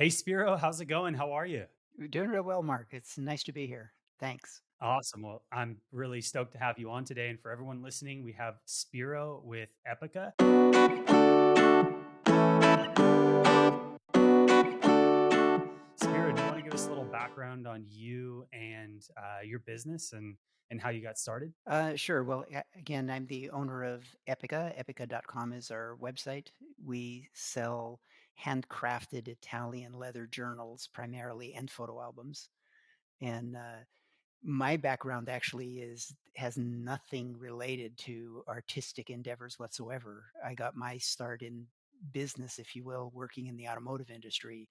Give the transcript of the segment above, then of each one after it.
Hey Spiro, how's it going? How are you? You're doing real well, Mark. It's nice to be here. Thanks. Awesome. Well, I'm really stoked to have you on today. And for everyone listening, we have Spiro with Epica. Spiro, do you want to give us a little background on you and your business and how you got started? Sure. Well, again, I'm the owner of Epica. Epica.com is our website. We sell handcrafted Italian leather journals primarily and photo albums. And my background actually has nothing related to artistic endeavors whatsoever. I got my start in business, if you will, working in the automotive industry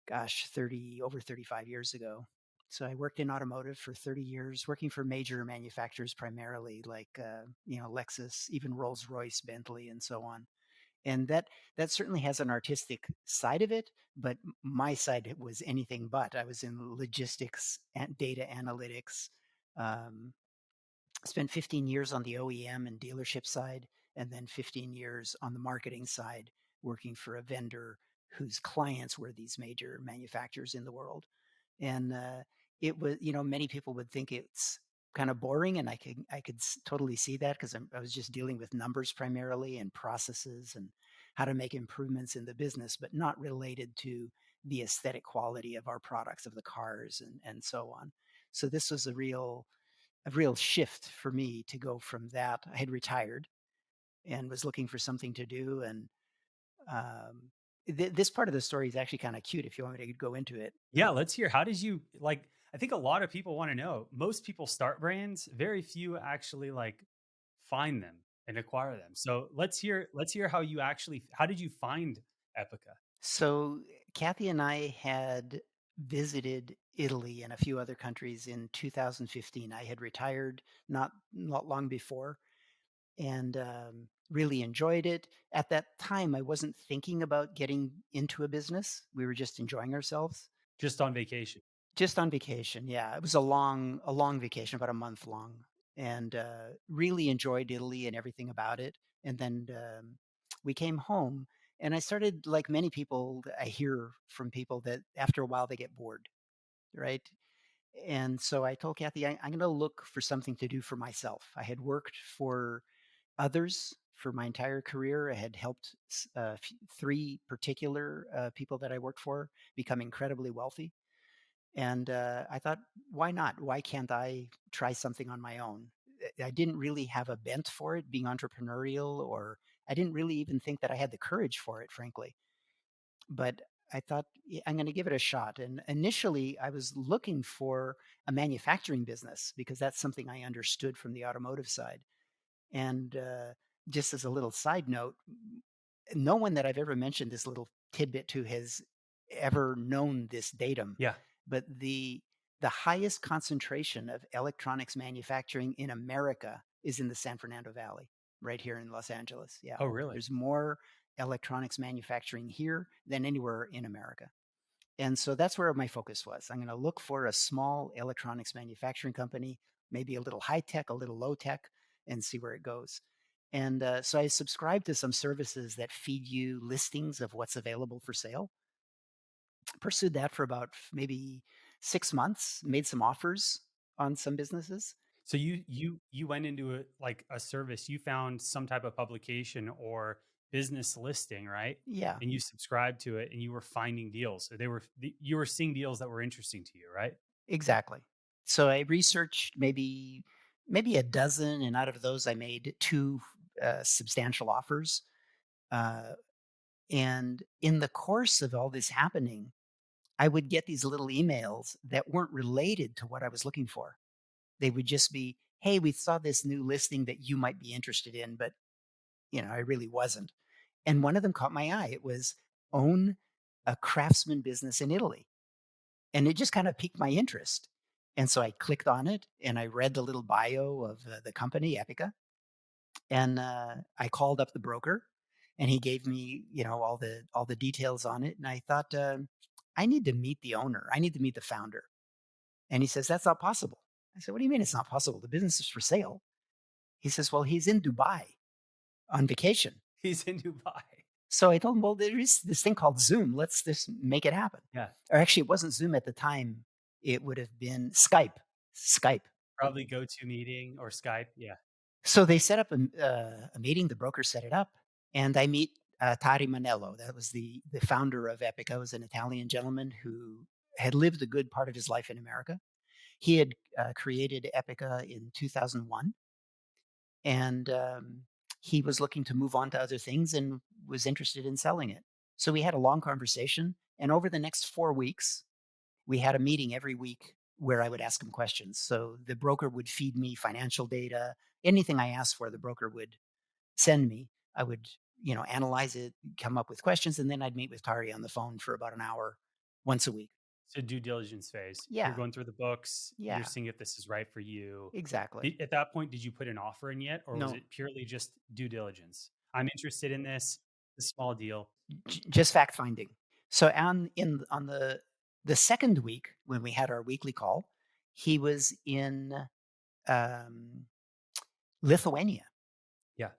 gosh, 30 over 35 years ago. So I worked in automotive for 30 years, working for major manufacturers primarily like Lexus, even Rolls-Royce, Bentley, and so on. And that certainly has an artistic side of it, but my side was anything but. I was in logistics and data analytics. Um, Spent 15 years on the OEM and dealership side, and then 15 years on the marketing side, working for a vendor whose clients were these major manufacturers in the world. And it was, many people would think it's kind of boring, and I could totally see that because I was just dealing with numbers primarily and processes and how to make improvements in the business, but not related to the aesthetic quality of our products, of the cars, and so on. So this was a real shift for me to go from that. I had retired and was looking for something to do, and um, this part of the story is actually kind of cute. If you want me to go into it, Yeah, let's hear. How did you like? I think a lot of people want to know. Most people start brands, very few actually like find them and acquire them. So let's hear how did you find Epica? so Kathy and I had visited Italy and a few other countries in 2015. I had retired not long before, and really enjoyed it. At that time, I wasn't thinking about getting into a business. We were just enjoying ourselves. Just on vacation. Just on vacation, yeah. It was a long vacation, about a month long, and, really enjoyed Italy and everything about it, and then, we came home, and I started like many people, I hear from people that after a while they get bored, right? And so I told Kathy, I'm gonna look for something to do for myself. I had worked for others for my entire career. I had helped 3 particular, people that I worked for become incredibly wealthy. And I thought, why not? Why can't I try something on my own? I didn't really have a bent for it, being entrepreneurial, or I didn't really even think that I had the courage for it, frankly. But I thought, "Yeah, I'm going to give it a shot." And initially, I was looking for a manufacturing business because that's something I understood from the automotive side. And just as a little side note, no one that I've ever mentioned this little tidbit to has ever known this datum, Yeah. but the highest concentration of electronics manufacturing in America is in the San Fernando Valley, right here in Los Angeles. Yeah, Oh, really? there's more electronics manufacturing here than anywhere in America. And so that's where my focus was. I'm going to look for a small electronics manufacturing company, maybe a little high tech, a little low tech, and see where it goes. And so I subscribe to some services that feed you listings of what's available for sale. Pursued that for about maybe 6 months, made some offers on some businesses. So you went into a service, you found some type of publication or business listing, right? Yeah, And you subscribed to it and you were finding deals. So you were seeing deals that were interesting to you, right? exactly. So I researched maybe a dozen, and out of those, I made two substantial offers. Uh, And in the course of all this happening, I would get these little emails that weren't related to what I was looking for. They would just be, "Hey, we saw this new listing that you might be interested in," but, I really wasn't. And one of them caught my eye. It was own a craftsman business in Italy. And it just kind of piqued my interest. And so I clicked on it and I read the little bio of the company, Epica. And I called up the broker, and he gave me, all the details on it. And I thought, I need to meet the owner. I need to meet the founder. And he says, "That's not possible." I said, "What do you mean it's not possible? The business is for sale." He says, "Well, he's in Dubai on vacation." He's in Dubai. So I told him, well, there is this thing called Zoom. Let's just make it happen. Yeah. Or actually, it wasn't Zoom at the time. It would have been Skype. Skype. Probably GoToMeeting or Skype. Yeah. So they set up a meeting. The broker set it up, and I meet Tari Manello. That was the founder of Epica. Was an Italian gentleman who had lived a good part of his life in America. He had created Epica in 2001, and he was looking to move on to other things and was interested in selling it. So we had a long conversation, and over the next 4 weeks, we had a meeting every week where I would ask him questions. So the broker would feed me financial data, anything I asked for, the broker would send me. I would, analyze it, come up with questions, and then I'd meet with Tari on the phone for about an hour once a week. So due diligence phase. You're Yeah, going through the books. You're yeah, seeing if this is right for you. exactly. At that point, did you put an offer in yet, or was No, it purely just due diligence? I'm interested in this. A small deal. just fact finding. So on the second week when we had our weekly call, he was in um, Lithuania. Yeah.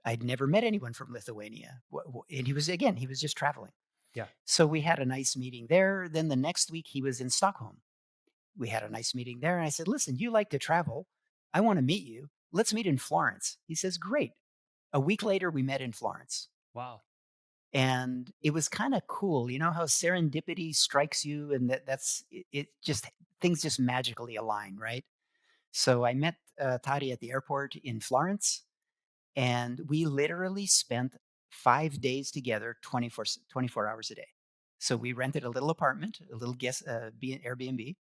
I'd never met anyone from Lithuania, and he was just traveling. Yeah. So we had a nice meeting there. Then the next week he was in Stockholm. We had a nice meeting there, and I said, "Listen, you like to travel. I want to meet you. Let's meet in Florence." He says, "Great." A week later, we met in Florence. Wow. And it was kinda cool, you know how serendipity strikes you and that's it just things just magically align, right? So I met, Tari at the airport in Florence, and we literally spent 5 days together, 24 hours a day. So we rented a little apartment, a little guest B Airbnb,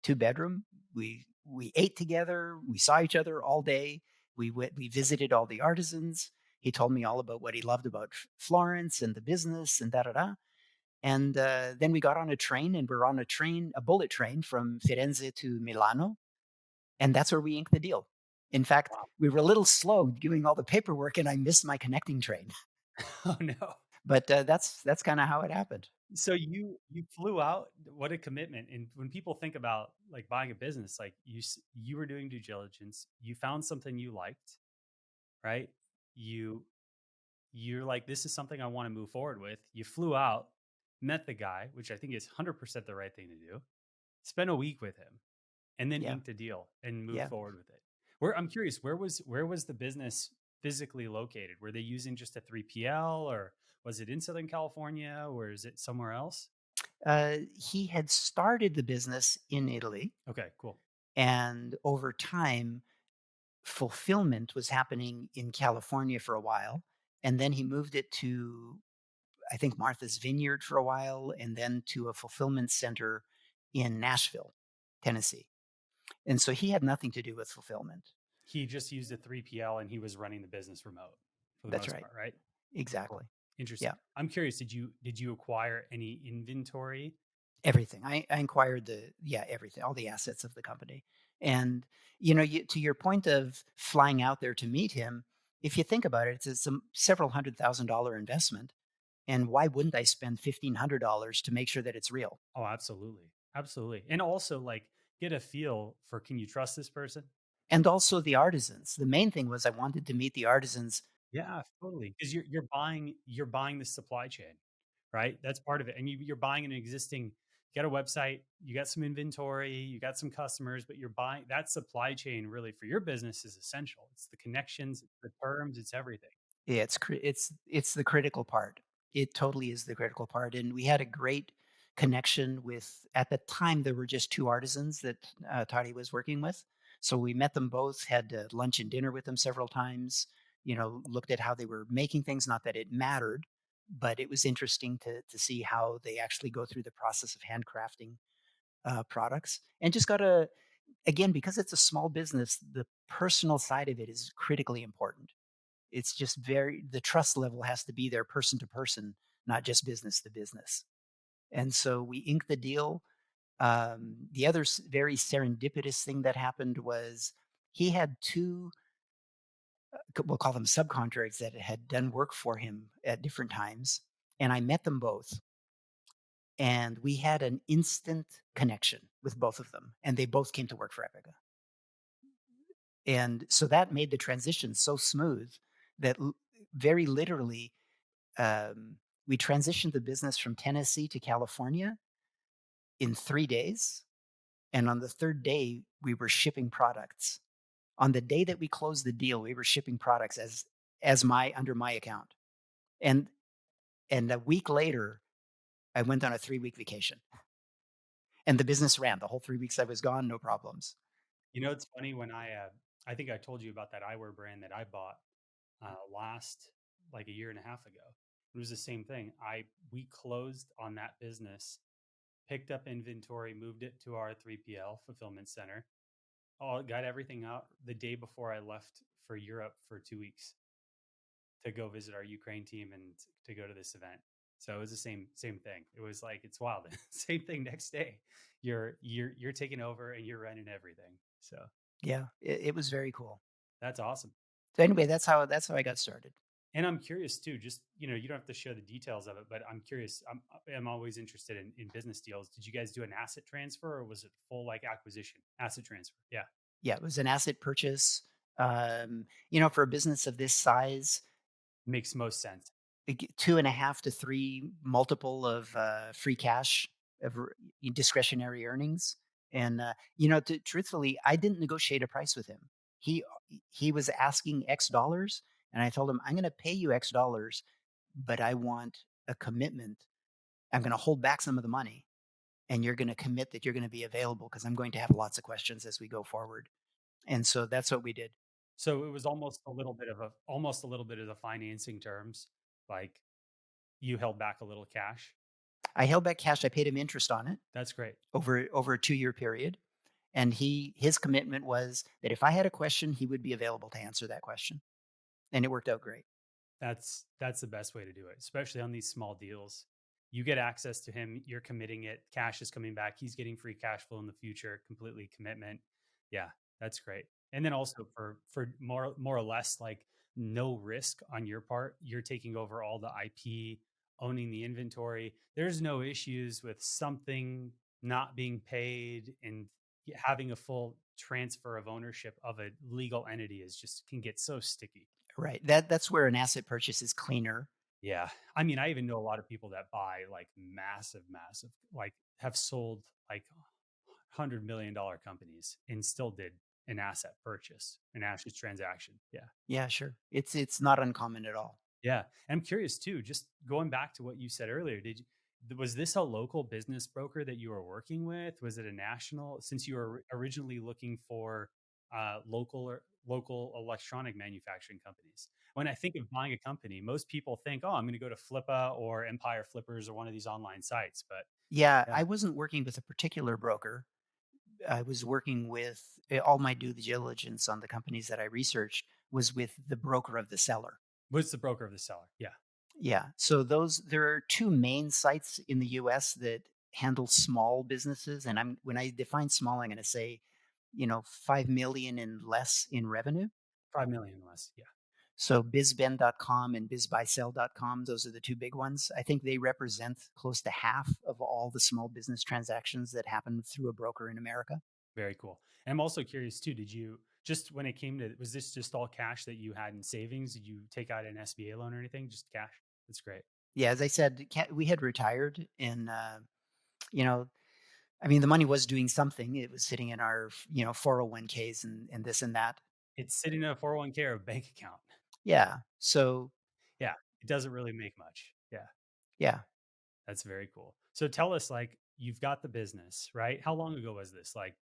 two-bedroom. We ate together, we saw each other all day. We visited all the artisans. He told me all about what he loved about Florence and the business and da da da. And then we got on a train, and we're on a bullet train from Firenze to Milano, and that's where we inked the deal. In fact, Wow. we were a little slow doing all the paperwork, and I missed my connecting train. Oh no. But that's kind of how it happened. So you flew out. What a commitment! And when people think about like buying a business, like you were doing due diligence, you found something you liked, right? You you're like, this is something I want to move forward with. You flew out, met the guy, which I think is 100% the right thing to do. Spent a week with him, and then Yeah, inked a deal and moved yeah. forward with it. Where I'm curious, where was the business physically located? Were they using just a 3PL, or was it in Southern California, or is it somewhere else? He had started the business in Italy, Okay, cool. and over time, fulfillment was happening in California for a while, and then he moved it to, I think, Martha's Vineyard for a while, and then to a fulfillment center in Nashville, Tennessee. And so he had nothing to do with fulfillment. He just used a 3PL and he was running the business remote for the That's most right. part, right? Cool. Exactly. Interesting. Yeah. I'm curious, did you acquire any inventory? Everything. I inquired everything, all the assets of the company. And, to your point of flying out there to meet him, if you think about it, it's a several $100,000 investment. And why wouldn't I spend $1,500 to make sure that it's real? Oh, absolutely. Absolutely. And also like get a feel for, can you trust this person? And also the artisans. The main thing was I wanted to meet the artisans. Yeah, totally. Because you're buying the supply chain, right? That's part of it. And you're buying an existing, you got a website, you got some inventory, you got some customers, but you're buying that supply chain really for your business is essential. It's the connections, it's the terms, it's everything. Yeah, it's the critical part. It totally is the critical part, and we had a great connection with. At the time, there were just two artisans that Toddy was working with, so we met them both, had lunch and dinner with them several times. Looked at how they were making things. Not that it mattered, but it was interesting to see how they actually go through the process of handcrafting products, and just got a again because it's a small business. The personal side of it is critically important. It's just the trust level has to be there person to person, not just business to business. And so we inked the deal. The other very serendipitous thing that happened was he had two, we'll call them subcontractors that had done work for him at different times. And I met them both. And we had an instant connection with both of them. And they both came to work for Epica. And so that made the transition so smooth that very literally Um, we transitioned the business from Tennessee to California in 3 days. And on the third day, we were shipping products. On the day that we closed the deal, we were shipping products as my under my account. And and a week later, I went on a 3-week vacation. And the business ran the whole 3 weeks I was gone, no problems. You know, it's funny when I think I told you about that eyewear brand that I bought last like a year and a half ago. It was the same thing. We closed on that business, picked up inventory, moved it to our 3PL fulfillment center, all got everything out the day before I left for Europe for 2 weeks to go visit our Ukraine team and to go to this event. So it was the same thing. It was like it's wild. Same thing next day. You're taking over and you're running everything. So Yeah, it was very cool. that's awesome. So anyway, that's how I got started. And I'm curious too, just, you don't have to share the details of it, but I'm curious. I'm always interested in business deals. Did you guys do an asset transfer or was it full like acquisition? Asset transfer. Yeah. Yeah, it was an asset purchase. For a business of this size, Makes most sense. 2.5 to 3 multiple of free cash of discretionary earnings. And truthfully, I didn't negotiate a price with him. He he was asking X dollars, and I told him I'm going to pay you X dollars, but I want a commitment. I'm going to hold back some of the money, and you're going to commit that you're going to be available because I'm going to have lots of questions as we go forward. And so that's what we did. So it was almost a little bit of the financing terms. Like you held back a little cash. I held back cash. I paid him interest on it That's great. over a 2-year period. And his commitment was that if I had a question, he would be available to answer that question. And it worked out great. That's the best way to do it, especially on these small deals. You get access to him, you're committing it, cash is coming back, he's getting free cash flow in the future, completely commitment. Yeah, that's great. And then also for more or less like no risk on your part, you're taking over all the IP, owning the inventory. There's no issues with something not being paid and having a full transfer of ownership of a legal entity is just can get so sticky. Right. That's where an asset purchase is cleaner. Yeah. I mean, I even know a lot of people that buy like massive, like have sold like $100 million companies and still did an asset purchase, an asset transaction. Yeah. Yeah, sure. It's not uncommon at all. Yeah. I'm curious too, just going back to what you said earlier, was this a local business broker that you were working with? Was it a national, since you were originally looking for local electronic manufacturing companies? When I think of buying a company, most people think, oh, I'm going to go to Flippa or Empire Flippers or one of these online sites. But Yeah, yeah, I wasn't working with a particular broker. I was working with all my due diligence on the companies that I researched was with the broker of the seller. what's the broker of the seller? Yeah. Yeah. So there are two main sites in the US that handle small businesses. And when I define small, I'm going to say, 5 million and less in revenue. 5 million less. Yeah. So bizben.com and bizbuysell.com, those are the two big ones. I think they represent close to half of all the small business transactions that happen through a broker in America. Very cool. And I'm also curious too, did you just when it came to, was this just all cash that you had in savings? Did you take out an SBA loan or anything? Just cash? That's great. Yeah, as I said, we had retired and you know, I mean the money was doing something. It was sitting in our, 401ks and this and that. It's sitting in a 401k or a bank account. Yeah. So, Yeah. It doesn't really make much. Yeah. yeah, That's very cool. So tell us, like, you've got the business, right? How long ago was this? Like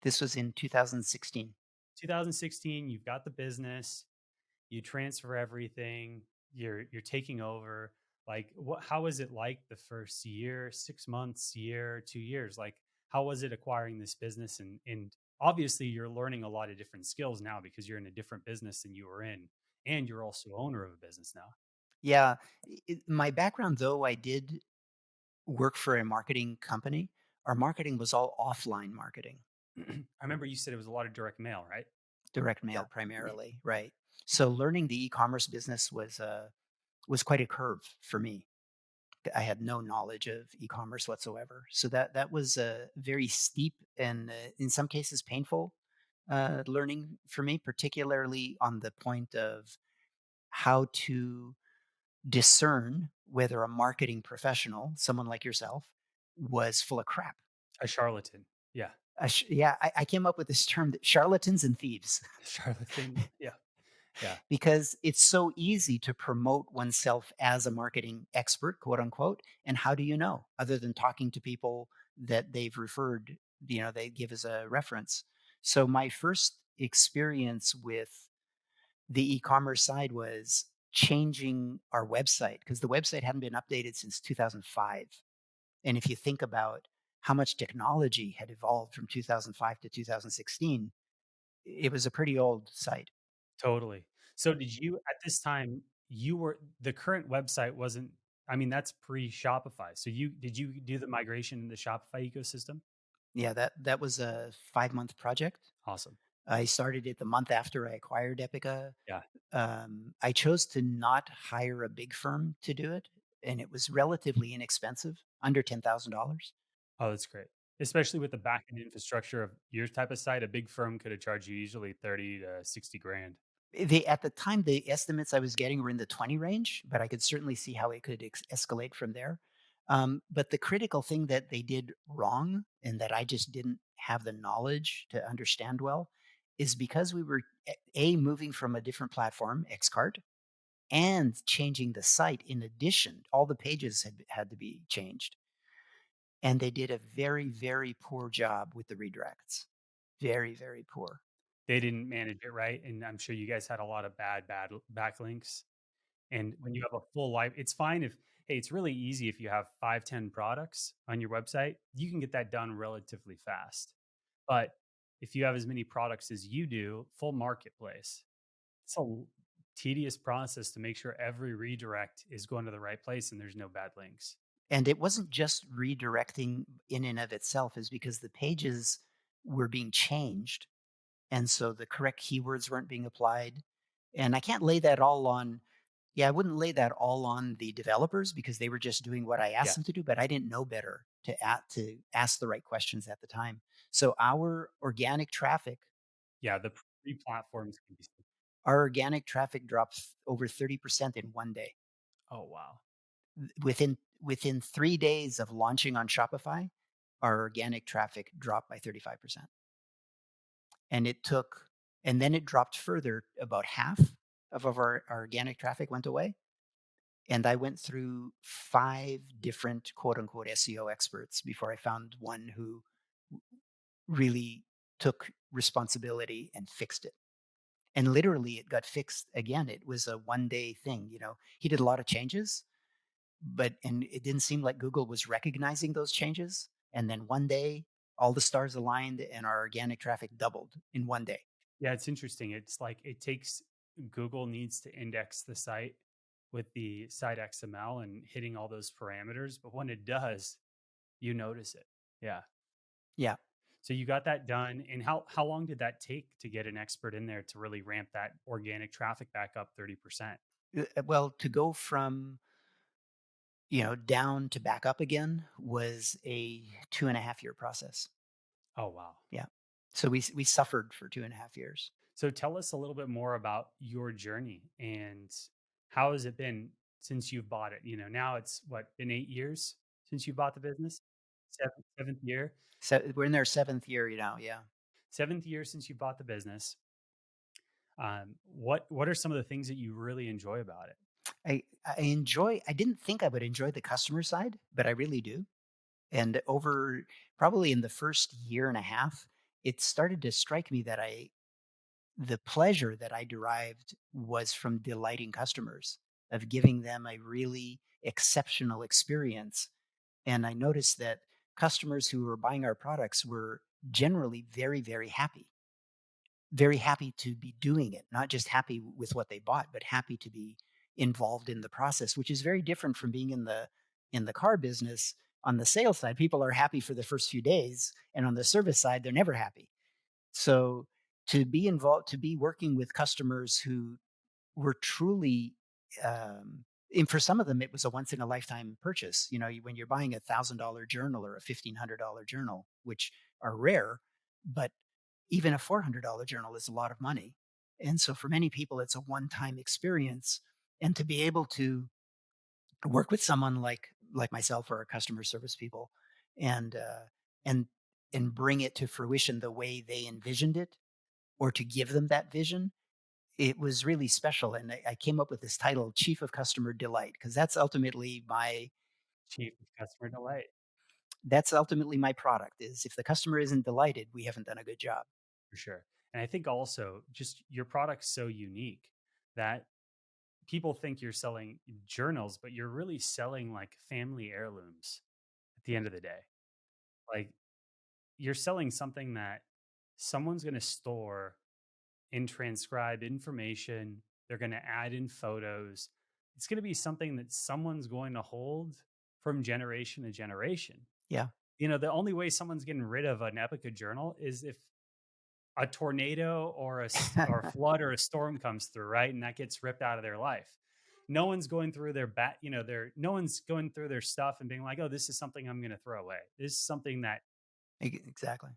this was in 2016. 2016, you've got the business, you transfer everything, you're taking over. Like how was it like the first year, 6 months, year, 2 years? Like how was it acquiring this business? And obviously you're learning a lot of different skills now because you're in a different business than you were in, and you're also owner of a business now. Yeah, my background though, I did work for a marketing company. Our marketing was all offline marketing. I remember you said it was a lot of direct mail, right? Direct Yeah. mail primarily, right. So learning the e-commerce business was quite a curve for me. I had no knowledge of e-commerce whatsoever. So that was very steep and in some cases painful learning for me, particularly on the point of how to discern whether a marketing professional, someone like yourself, was full of crap. A charlatan. Yeah. Yeah, I came up with this term that charlatans and thieves Charlatan. Yeah. Yeah. because it's so easy to promote oneself as a marketing expert, quote unquote. And how do you know other than talking to people that they've referred, they give as a reference? So my first experience with the e-commerce side was changing our website because the website hadn't been updated since 2005. And if you think about how much technology had evolved from 2005 to 2016, it was a pretty old site. Totally. So did you at this time, you were the current website wasn't I mean, that's pre-Shopify. So you do the migration in the Shopify ecosystem? Yeah, that was a 5-month project. Awesome. I started it the month after I acquired Epica. Yeah. I chose to not hire a big firm to do it, and it was relatively inexpensive, under $10,000. Oh, that's great. Especially with the backend infrastructure of your type of site, a big firm could have charged you easily 30 to 60 grand. At the time, the estimates I was getting were in the 20 range, but I could certainly see how it could escalate from there. But the critical thing that they did wrong and that I just didn't have the knowledge to understand well is because we were moving from a different platform, Xcart, and changing the site. In addition, all the pages had to be changed, and they did a very, very poor job with the redirects. Very, very poor. They didn't manage it right, and I'm sure you guys had a lot of bad backlinks. And when you have a full life, it's fine if hey, it's really easy if you have 5, 10 products on your website, you can get that done relatively fast. But if you have as many products as you do, full marketplace, it's a tedious process to make sure every redirect is going to the right place and there's no bad links. And it wasn't just redirecting in and of itself, is because the pages were being changed. And so the correct keywords weren't being applied. And I can't lay that all on, yeah, I wouldn't lay that all on the developers because they were just doing what I asked Yeah. them to do, but I didn't know better to ask the right questions at the time. So Yeah, the pre platforms can be our organic traffic dropped over 30% in one day. oh wow. Within 3 days of launching on Shopify, our organic traffic dropped by 35%. And it took and then it dropped further, about half of our organic traffic went away. And I went through 5 different quote unquote SEO experts before I found one who really took responsibility and fixed it. And literally it got fixed again. It was a one-day thing, He did a lot of changes, and it didn't seem like Google was recognizing those changes. And then one day, all the stars aligned and our organic traffic doubled in one day. Yeah, it's interesting. It's like it takes Google needs to index the site with the site XML and hitting all those parameters, but when it does, you notice it. Yeah. Yeah. So you got that done, and how long did that take to get an expert in there to really ramp that organic traffic back up 30%? Well, to go from down to back up again was a 2.5-year process. Oh, wow. Yeah. So we suffered for 2.5 years. So tell us a little bit more about your journey and how has it been since you've bought it? Now it's what, been 8 years since you bought the business? 7th year? So we're in our 7th year, yeah. 7th year since you bought the business. What are some of the things that you really enjoy about it? I didn't think I would enjoy the customer side, but I really do. And over probably in the first year and a half, it started to strike me that the pleasure that I derived was from delighting customers, of giving them a really exceptional experience. And I noticed that customers who were buying our products were generally very, very happy to be doing it, not just happy with what they bought, but happy to be involved in the process, which is very different from being in the car business. On the sales side, people are happy for the first few days, and on the service side, they're never happy. So to be involved, to be working with customers who were truly, and for some of them, it was a once in a lifetime purchase. When you're buying $1,000 journal or a $1,500 journal, which are rare, but even a $400 journal is a lot of money. And so for many people, it's a one time experience. And to be able to work with someone like myself or our customer service people, and and and bring it to fruition the way they envisioned it, or to give them that vision. It was really special, and I came up with this title, Chief of Customer Delight, because Chief of customer delight. that's ultimately my product. Is if the customer isn't delighted, we haven't done a good job. For sure. And I think also just your product's so unique that people think you're selling journals, but you're really selling like family heirlooms at the end of the day. Like you're selling something that someone's going to store and transcribe information. They're going to add in photos. It's going to be something that someone's going to hold from generation to generation. Yeah. The only way someone's getting rid of an Epica journal is if a tornado or or a flood or a storm comes through, right? And that gets ripped out of their life. No one's going through their no one's going through their stuff and being like, "Oh, this is something I'm going to throw away." This is something that Exactly.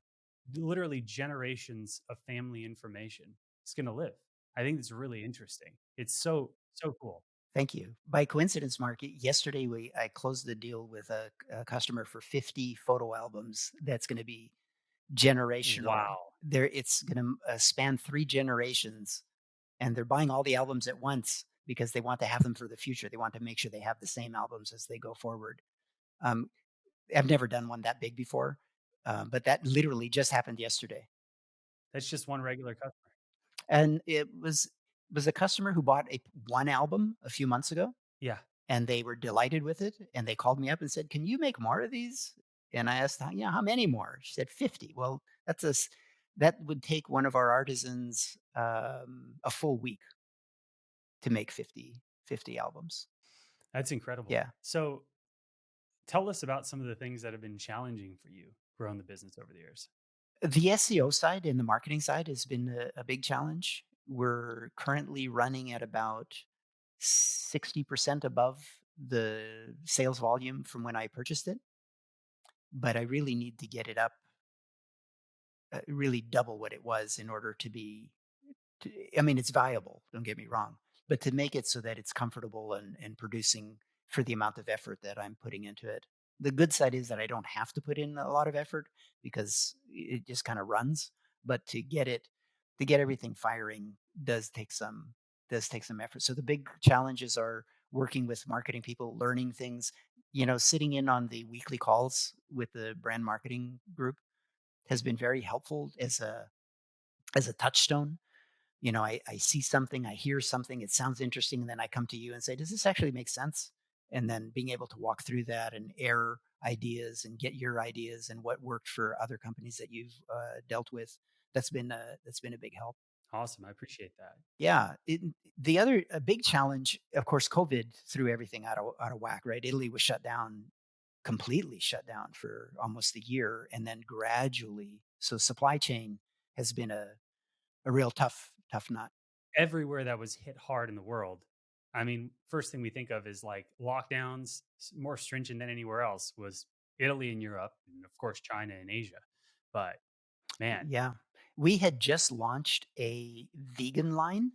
literally generations of family information is going to live. I think it's really interesting. It's so cool. Thank you. By coincidence, Mark, yesterday I closed the deal with a customer for 50 photo albums. That's going to be generational. Wow. It's going to span 3 generations, and they're buying all the albums at once because they want to have them for the future. They want to make sure they have the same albums as they go forward. Um, I've never done one that big before, but that literally just happened yesterday. That's just one regular customer. And it was a customer who bought one album a few months ago, Yeah. and they were delighted with it, and they called me up and said, "Can you make more of these?" And I asked, "Yeah, how many more?" She said, 50. Well, that would take one of our artisans a full week to make 50 albums. That's incredible. Yeah. So, tell us about some of the things that have been challenging for you growing the business over the years. The SEO side and the marketing side has been a big challenge. We're currently running at about 60% above the sales volume from when I purchased it, but I really need to get it up, really double what it was in order to be I mean, it's viable, don't get me wrong, but to make it so that it's comfortable and producing for the amount of effort that I'm putting into it. The good side is that I don't have to put in a lot of effort because it just kind of runs, but to get everything firing does take some does take some effort. So the big challenges are working with marketing people, learning things, sitting in on the weekly calls with the brand marketing group has been very helpful as a touchstone. I see something, I hear something, it sounds interesting, and then I come to you and say, "Does this actually make sense?" And then being able to walk through that and air ideas and get your ideas and what worked for other companies that you've dealt with, that's been a big help. Awesome. I appreciate that. Yeah, the other a big challenge, of course, COVID threw everything out of whack. Right, Italy was shut down, completely shut down for almost a year, and then gradually, so supply chain has been a real tough nut. Everywhere that was hit hard in the world, I mean, first thing we think of is like lockdowns, more stringent than anywhere else, was Italy and Europe, and of course, China and Asia. But man, Yeah. We had just launched a vegan line,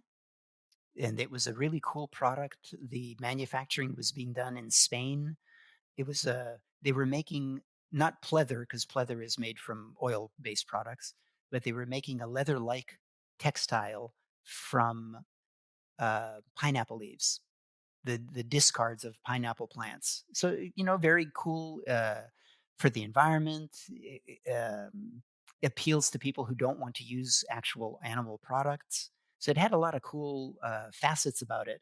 and it was a really cool product. The manufacturing was being done in Spain. They were making not pleather, because pleather is made from oil-based products, but they were making a leather-like textile from pineapple leaves, the discards of pineapple plants. So, very cool for the environment. Appeals to people who don't want to use actual animal products. So it had a lot of cool facets about it.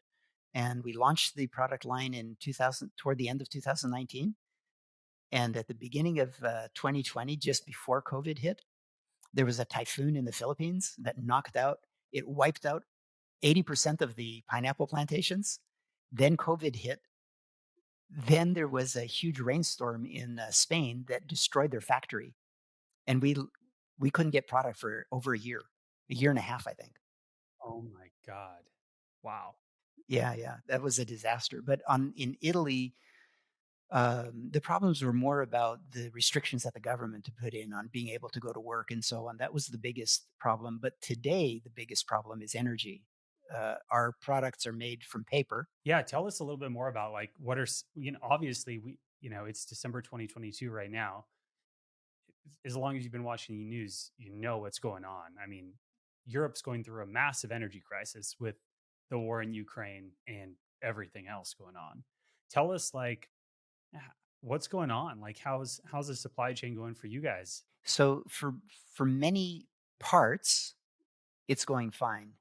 And we launched the product line in 2000, toward the end of 2019. And at the beginning of 2020, just before COVID hit, there was a typhoon in the Philippines that it wiped out 80% of the pineapple plantations. Then COVID hit. Then there was a huge rainstorm in Spain that destroyed their factory, and we couldn't get product for over a year and a half, I think. oh my god, wow. Yeah, yeah, that was a disaster. But on in Italy, the problems were more about the restrictions that the government had put in on being able to go to work and so on. That was the biggest problem. But today, the biggest problem is energy. our products are made from paper. Yeah, tell us a little bit more about like what are obviously it's December 2022 right now. As long as you've been watching the news, you know what's going on. I mean, Europe's going through a massive energy crisis with the war in Ukraine and everything else going on. Tell us like h- what's going on? Like how's the supply chain going for you guys? So for many parts, it's going fine.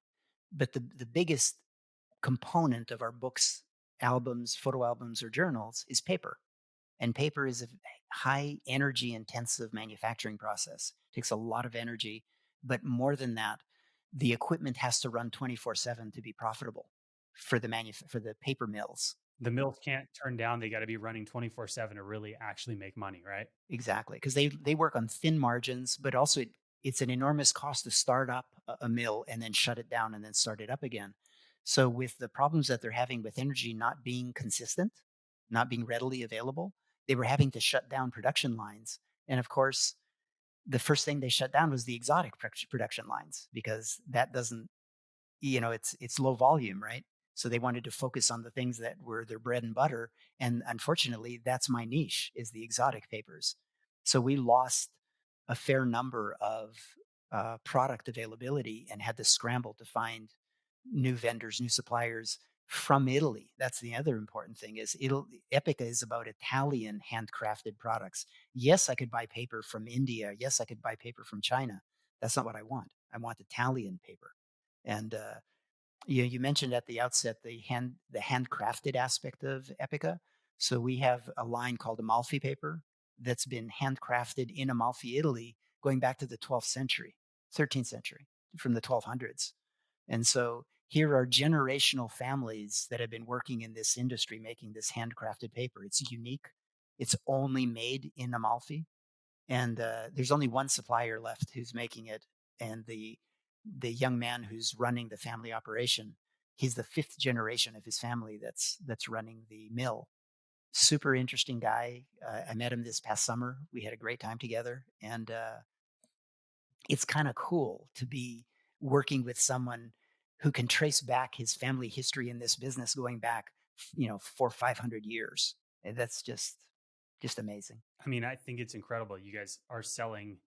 But the biggest component of our books, albums, photo albums, or journals is paper. And paper is a high energy intensive manufacturing process. It takes a lot of energy, but more than that, the equipment has to run 24/7 to be profitable for for the paper mills. The mills can't turn down, they got to be running 24/7 to really actually make money, right? Exactly, because they work on thin margins, but also it's an enormous cost to start up a mill and then shut it down and then start it up again. So with the problems that they're having with energy not being consistent, not being readily available, they were having to shut down production lines. And of course, the first thing they shut down was the exotic production lines because that doesn't, it's low volume, right? So they wanted to focus on the things that were their bread and butter, and unfortunately that's my niche, is the exotic papers. So we lost a fair number of product availability and had to scramble to find new vendors, new suppliers from Italy. That's the other important thing, is Italy, Epica is about Italian handcrafted products. Yes, I could buy paper from India. Yes, I could buy paper from China. That's not what I want. I want Italian paper. And you mentioned at the outset the handcrafted aspect of Epica. So we have a line called Amalfi paper that's been handcrafted in Amalfi, Italy, going back to the 12th century, 13th century, from the 1200s. And so here are generational families that have been working in this industry making this handcrafted paper. It's unique. It's only made in Amalfi, and there's only one supplier left who's making it. And the young man who's running the family operation, he's the fifth generation of his family that's running the mill. Super interesting guy. I met him this past summer. We had a great time together, and it's kind of cool to be working with someone who can trace back his family history in this business going back, 400 or 500 years. And that's just amazing. I mean, I think it's incredible. You guys are selling,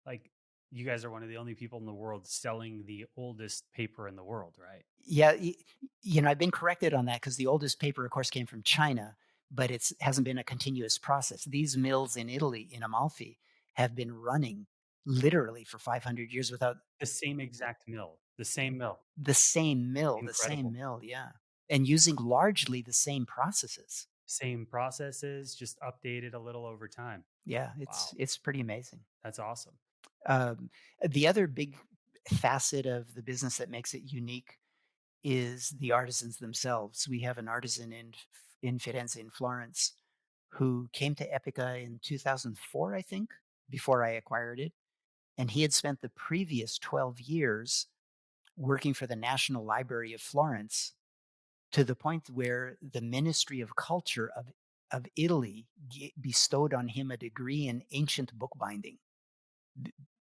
like, you guys are one of the only people in the world selling the oldest paper in the world, right? Yeah, I've been corrected on that because the oldest paper, of course, came from China, but it's hasn't been a continuous process. These mills in Italy, in Amalfi, have been running literally for 500 years without The same exact mill, the same mill. the same Incredible. mill, yeah, and using largely the same processes. Same processes, just updated a little over time. Yeah, Wow, it's pretty amazing. that's awesome. Um, the other big facet of the business that makes it unique is the artisans themselves. We have an artisan in Firenze, in Florence, who came to Epica in 2004, I think, before I acquired it. And he had spent the previous 12 years working for the National Library of Florence, to the point where the Ministry of Culture of Italy bestowed on him a degree in ancient bookbinding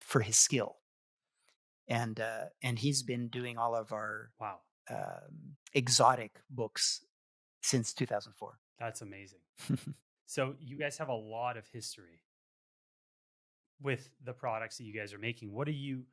for his skill. And he's been doing all of our Wow, exotic books since 2004. that's amazing. So you guys have a lot of history with the products that you guys are making. What are you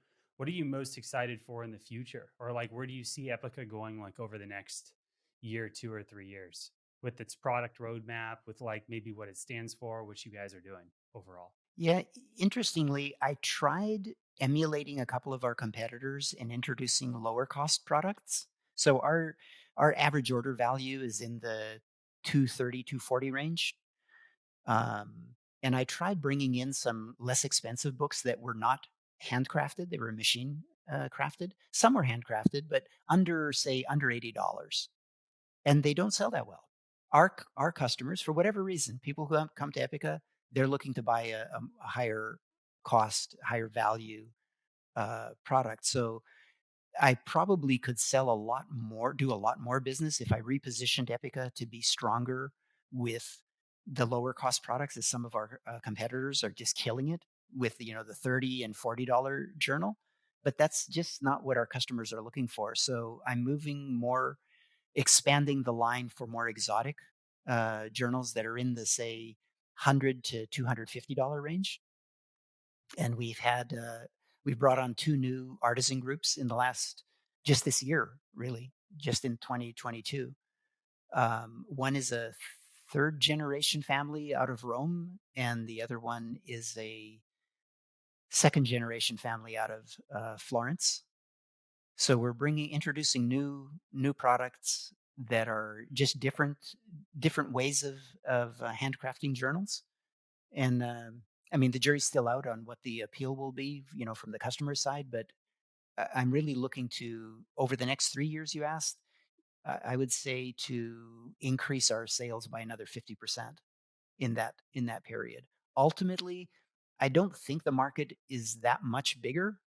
most excited for in the future? Or like where do you see Epica going like over the next year, 2 or 3 years with its product roadmap, with like maybe what it stands for, what you guys are doing overall? Yeah, interestingly, I tried emulating a couple of our competitors and introducing lower cost products. So our average order value is in the 230, 240 range. And I tried bringing in some less expensive books that were not handcrafted; they were machine crafted. Some were handcrafted, but under $80, and they don't sell that well. Our customers, for whatever reason, people who come to Epica, they're looking to buy a higher cost, higher value product. So I probably could sell a lot more, do a lot more business if I repositioned Epica to be stronger with the lower cost products, as some of our competitors are just killing it with the 30 and $40 journal. but that's just not what our customers are looking for. So I'm moving more, expanding the line for more exotic journals that are in the say $100 to $250 range. And we've brought on two new artisan groups in the last just this year, really, just in 2022. One is a third generation family out of Rome, and the other one is a second generation family out of Florence. So we're introducing new products that are just different ways of handcrafting journals. And I mean, the jury's still out on what the appeal will be, from the customer side. But I'm really looking to, over the next 3 years, you asked, I would say to increase our sales by another 50% in that period. Ultimately, I don't think the market is that much bigger.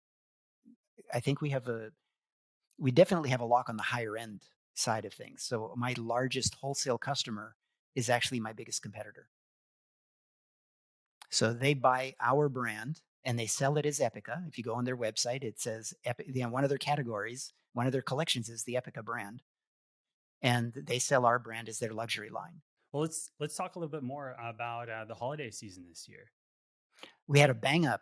I think we definitely have a lock on the higher end side of things. So my largest wholesale customer is actually my biggest competitor. So they buy our brand and they sell it as Epica. If you go on their website, it says one of their categories, one of their collections is the Epica brand, and they sell our brand as their luxury line. Well, let's talk a little bit more about the holiday season this year. We had a bang up.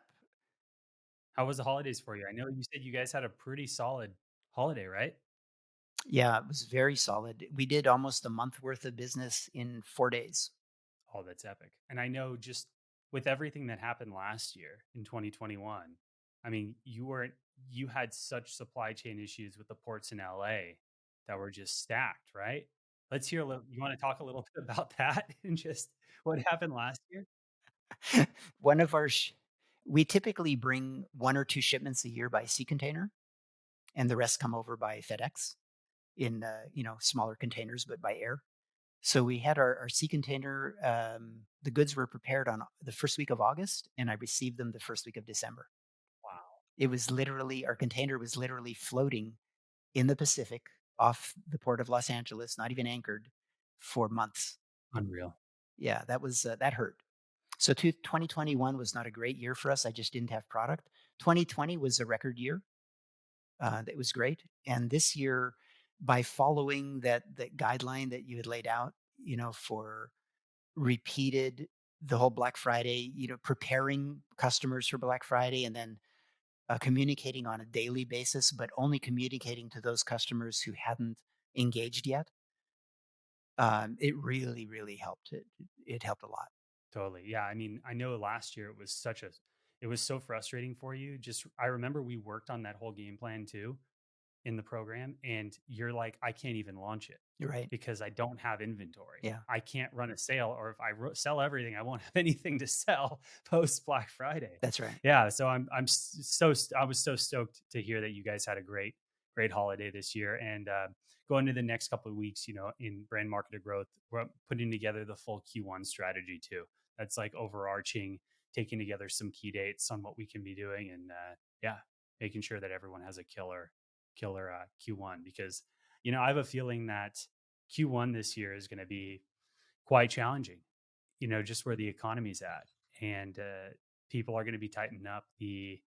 How was the holidays for you? I know you said you guys had a pretty solid holiday, right? Yeah, it was very solid. We did almost a month worth of business in 4 days. Oh, that's epic. And I know just with everything that happened last year in 2021, I mean, you had such supply chain issues with the ports in LA that were just stacked, right? Let's hear a little. You want to talk a little bit about that and just what happened last year? One of our, we typically bring one or two shipments a year by sea container, and the rest come over by FedEx in smaller containers, but by air. So we had our sea container. The goods were prepared on the first week of August, and I received them the first week of December. Wow, It was literally our container was literally floating in the Pacific off the port of Los Angeles, not even anchored, for months. unreal. Yeah, that hurt. So 2021 was not a great year for us. I just didn't have product. 2020 was a record year. That was great. And this year, by following that guideline that you had laid out, for repeated the whole Black Friday, preparing customers for Black Friday, and then communicating on a daily basis, but only communicating to those customers who hadn't engaged yet. It really, really helped. It helped a lot. Totally. Yeah. I mean, I know last year it was so frustrating for you. Just, I remember we worked on that whole game plan too in the program, and you're like, I can't even launch it You're right. because I don't have inventory. Yeah, I can't run a sale, or if sell everything, I won't have anything to sell post Black Friday. that's right. Yeah, so I was so stoked to hear that you guys had a great holiday this year, and going to the next couple of weeks, in brand marketer growth, we're putting together the full Q1 strategy too. That's like overarching, taking together some key dates on what we can be doing, and yeah, making sure that everyone has a killer Q1, because I have a feeling that Q1 this year is going to be quite challenging. Just where the economy's at, and people are going to be tightening up the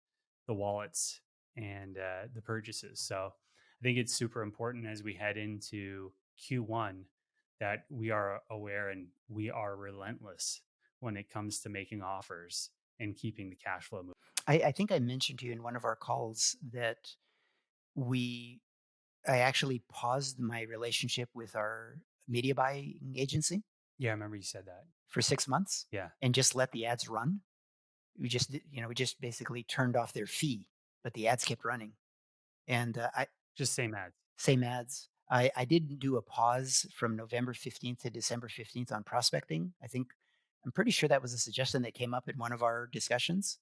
wallets and the purchases. So I think it's super important as we head into Q1 that we are aware and we are relentless when it comes to making offers and keeping the cash flow moving. I think I mentioned to you in one of our calls that we I actually paused my relationship with our media buying agency Yeah, I remember you said that. for 6 months Yeah, and just let the ads run. We just basically turned off their fee, but the ads kept running. And I just same ads. same ads. I did do a pause from November 15th to December 15th on prospecting. I'm pretty sure that was a suggestion that came up in one of our discussions.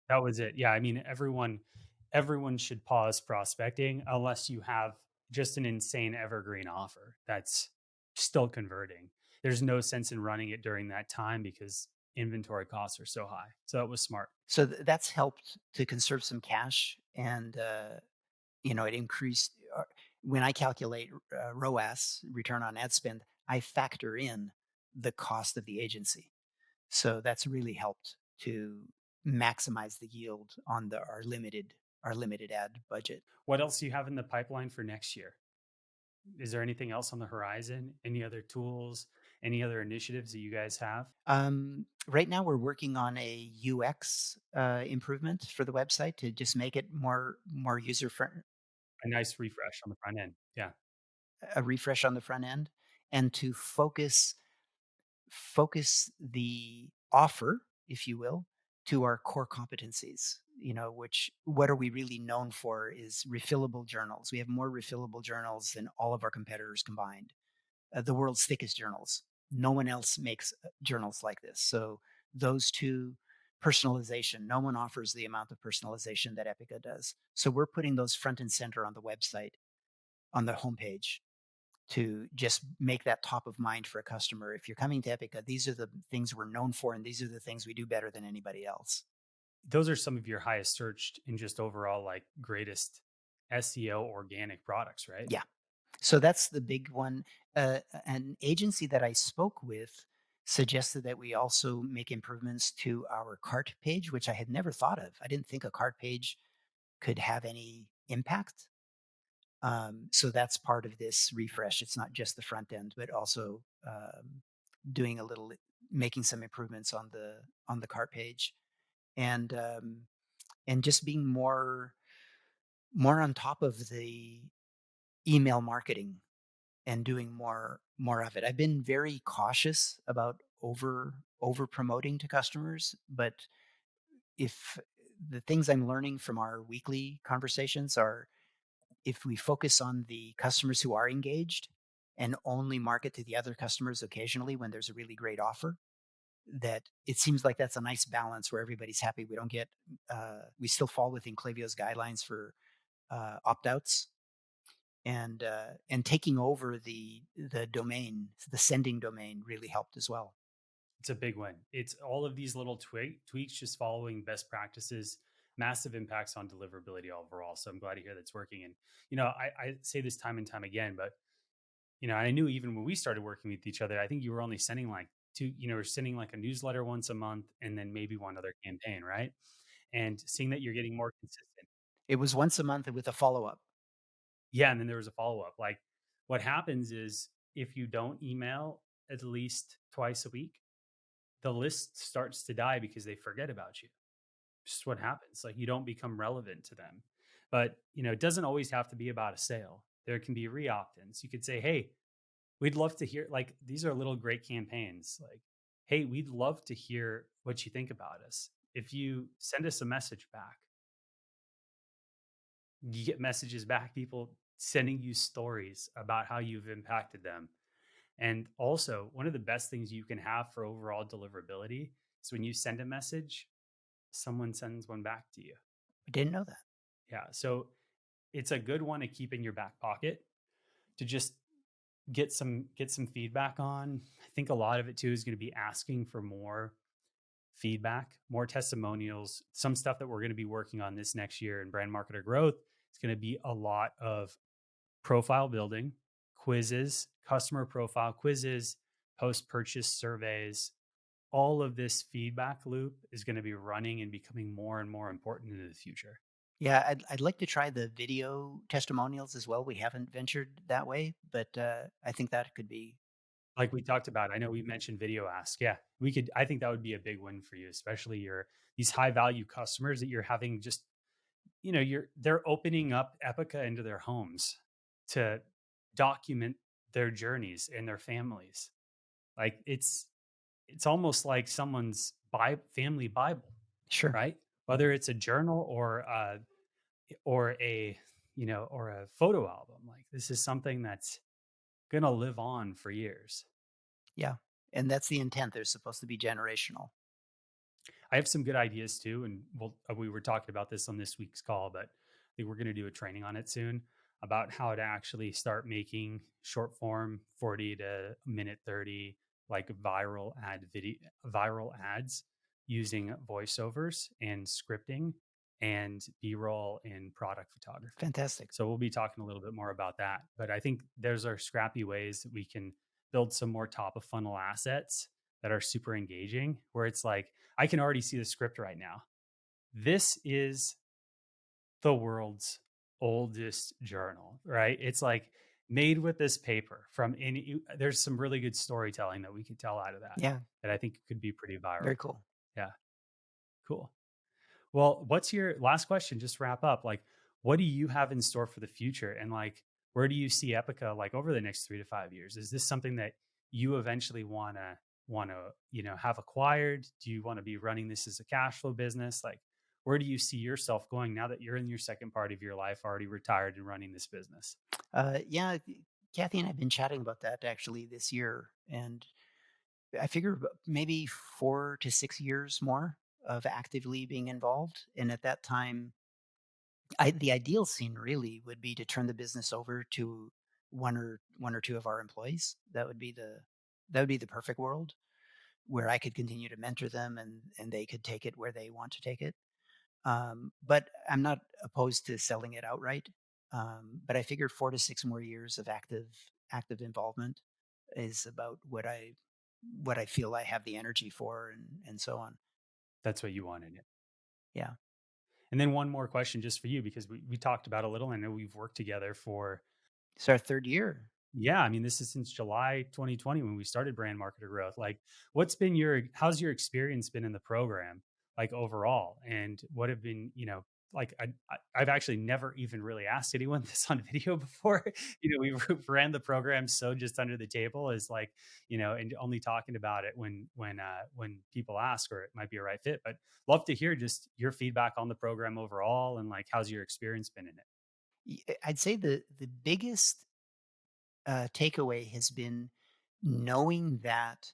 That was it. Yeah, I mean, everyone should pause prospecting unless you have just an insane evergreen offer that's still converting. There's no sense in running it during that time because inventory costs are so high. So that was smart. So that's helped to conserve some cash, and it increased. When I calculate ROAS, return on ad spend, I factor in the cost of the agency. So that's really helped to maximize the yield on our limited our limited ad budget. What else do you have in the pipeline for next year? Is there anything else on the horizon? Any other tools? Any other initiatives that you guys have? Right now, we're working on a UX improvement for the website to just make it more user friendly, A nice refresh on the front end. Yeah. a refresh on the front end, and to focus the offer, if you will, to our core competencies. Which what are we really known for is refillable journals. We have more refillable journals than all of our competitors combined. The world's thickest journals. No one else makes journals like this. So those two, personalization, no one offers the amount of personalization that Epica does. So we're putting those front and center on the website, on the homepage, to just make that top of mind for a customer. If you're coming to Epica, these are the things we're known for, and these are the things we do better than anybody else. Those are some of your highest searched and just overall like greatest SEO organic products, right? Yeah. So that's the big one. An agency that I spoke with suggested that we also make improvements to our cart page, which I had never thought of. I didn't think a cart page could have any impact. So that's part of this refresh. It's not just the front end, but also doing a little, making some improvements on the cart page, and and just being more on top of the email marketing and doing more of it. I've been very cautious about over promoting to customers, but if the things I'm learning from our weekly conversations are, if we focus on the customers who are engaged and only market to the other customers occasionally when there's a really great offer, that it seems like that's a nice balance where everybody's happy. We don't get we still fall within Klaviyo's guidelines for opt-outs, and taking over the domain, the sending domain, really helped as well. It's a big win. It's all of these little tweaks, just following best practices, massive impacts on deliverability overall. So I'm glad to hear that's working. And, I say this time and time again, but, I knew even when we started working with each other, I think you were only sending like two, we're sending like a newsletter once a month and then maybe one other campaign, right? And seeing that you're getting more consistent. It was once a month with a follow-up. Yeah. And then there was a follow up. Like what happens is if you don't email at least twice a week, the list starts to die because they forget about you. Just what happens. Like you don't become relevant to them. But, it doesn't always have to be about a sale. There can be re-opt-ins. You could say, "Hey, we'd love to hear like these are little great campaigns. Like, hey, we'd love to hear what you think about us. If you send us a message back, you get messages back, people sending you stories about how you've impacted them. And also, one of the best things you can have for overall deliverability is when you send a message, someone sends one back to you. I didn't know that. Yeah. So it's a good one to keep in your back pocket to just get some feedback on. I think a lot of it too is going to be asking for more feedback, more testimonials, some stuff that we're going to be working on this next year in brand marketer growth. It's going to be a lot of profile building, quizzes, customer profile quizzes, post purchase surveys. All of this feedback loop is going to be running and becoming more and more important into the future. Yeah, I'd like to try the video testimonials as well. We haven't ventured that way, but I think that could be. Like we talked about, I know we mentioned video ask. Yeah, I think that would be a big win for you, especially your these high value customers that you're having just, they're opening up Epica into their homes to document their journeys and their families. Like it's almost like someone's family Bible, Sure. right? Whether it's a journal or a or a photo album. Like this is something that's gonna live on for years. Yeah, and that's the intent. They're supposed to be generational. I have some good ideas too, and we were talking about this on this week's call, but I think we're going to do a training on it soon about how to actually start making short form 40 to minute 30 like viral ads using voiceovers and scripting and b-roll and product photography. Fantastic. So we'll be talking a little bit more about that, but I think those are scrappy ways that we can build some more top of funnel assets that are super engaging, where it's like I can already see the script right now. This is the world's oldest journal, right? It's like made with this paper from any there's some really good storytelling that we could tell out of that, Yeah, that I think could be pretty viral. very cool. Yeah, cool. Well, what's your last question just to wrap up? Like, what do you have in store for the future? And like, where do you see Epica like over the next 3 to 5 years? Is this something that you eventually wanna, have acquired? Do you want to be running this as a cash flow business? Like, where do you see yourself going now that you're in your second part of your life, already retired and running this business? Yeah, Kathy and I have been chatting about that actually this year, and I figure maybe 4 to 6 years more of actively being involved. And at that time, the ideal scene really would be to turn the business over to one or two of our employees. That would be the perfect world where I could continue to mentor them and they could take it where they want to take it. But I'm not opposed to selling it outright. But I figured 4 to 6 more years of active involvement is about what I feel I have the energy for, and so on. That's what you wanted it. Yeah, And then one more question just for you, because we talked about a little. I know we've worked together for. it's our third year. Yeah, I mean, this is since July 2020 when we started brand marketer growth. Like, how's your experience been in the program, like overall? And what have been, like I've actually never even really asked anyone this on video before. We ran the program so just under the table is like, and only talking about it when people ask or it might be a right fit. But love to hear just your feedback on the program overall and like how's your experience been in it. I'd say the biggest takeaway has been knowing that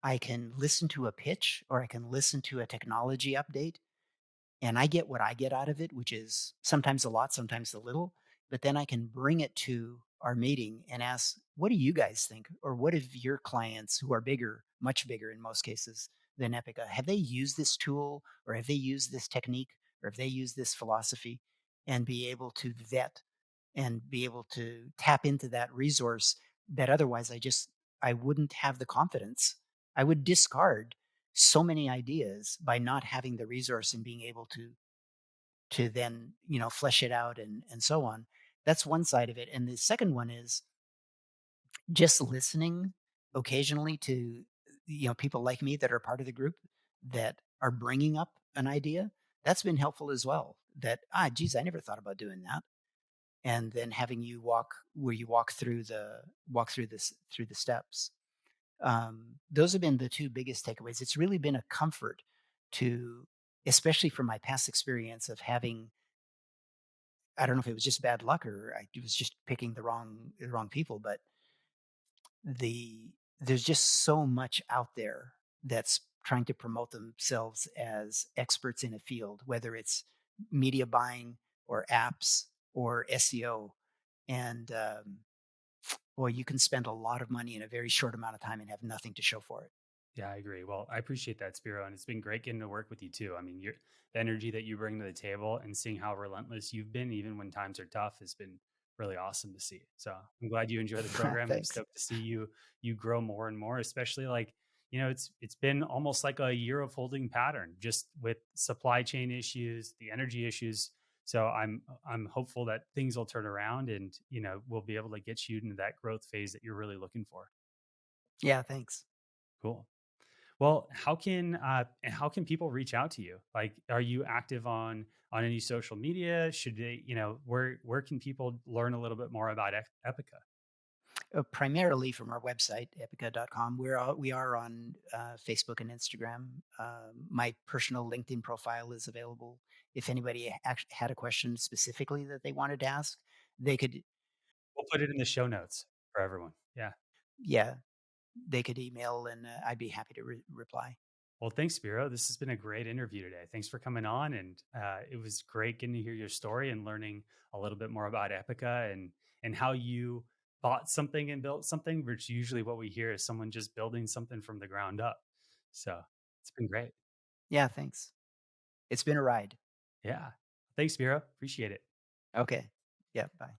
I can listen to a pitch or I can listen to a technology update and I get what I get out of it, which is sometimes a lot, sometimes a little, but then I can bring it to our meeting and ask, what do you guys think? Or what have your clients who are bigger, much bigger in most cases than Epica, have they used this tool or have they used this technique or have they used this philosophy and be able to vet and be able to tap into that resource that otherwise I wouldn't have the confidence. I would discard so many ideas by not having the resource and being able to then flesh it out and so on. That's one side of it, and the second one is just listening occasionally to people like me that are part of the group that are bringing up an idea. That's been helpful as well. That geez, I never thought about doing that. And then having you walk through the steps. Those have been the two biggest takeaways. It's really been a comfort to, especially from my past experience of having, I don't know if it was just bad luck or I was just picking the wrong people, but there's just so much out there that's trying to promote themselves as experts in a field, whether it's media buying or apps or SEO. And boy, you can spend a lot of money in a very short amount of time and have nothing to show for it. Yeah, I agree. Well, I appreciate that, Spiro, and it's been great getting to work with you too. I mean, the energy that you bring to the table and seeing how relentless you've been, even when times are tough, has been really awesome to see. So I'm glad you enjoy the program. I'm Thanks. stoked to see you grow more and more, especially like it's been almost like a year of holding pattern, just with supply chain issues, the energy issues. So I'm hopeful that things will turn around and we'll be able to get you into that growth phase that you're really looking for. Yeah, thanks. Cool. Well, how can people reach out to you? Like, are you active on any social media? Should they, where can people learn a little bit more about Epica? Primarily from our website, epica.com. We are on Facebook and Instagram. My personal LinkedIn profile is available. If anybody actually had a question specifically that they wanted to ask, they could, We'll put it in the show notes for everyone. Yeah. yeah, they could email and I'd be happy to reply. Well, thanks, Spiro. This has been a great interview today. Thanks for coming on, and it was great getting to hear your story and learning a little bit more about Epica and how you bought something and built something, which usually what we hear is someone just building something from the ground up. So it's been great. Yeah, thanks. It's been a ride. Yeah. Thanks, Spiro. Appreciate it. Okay. Yeah, bye.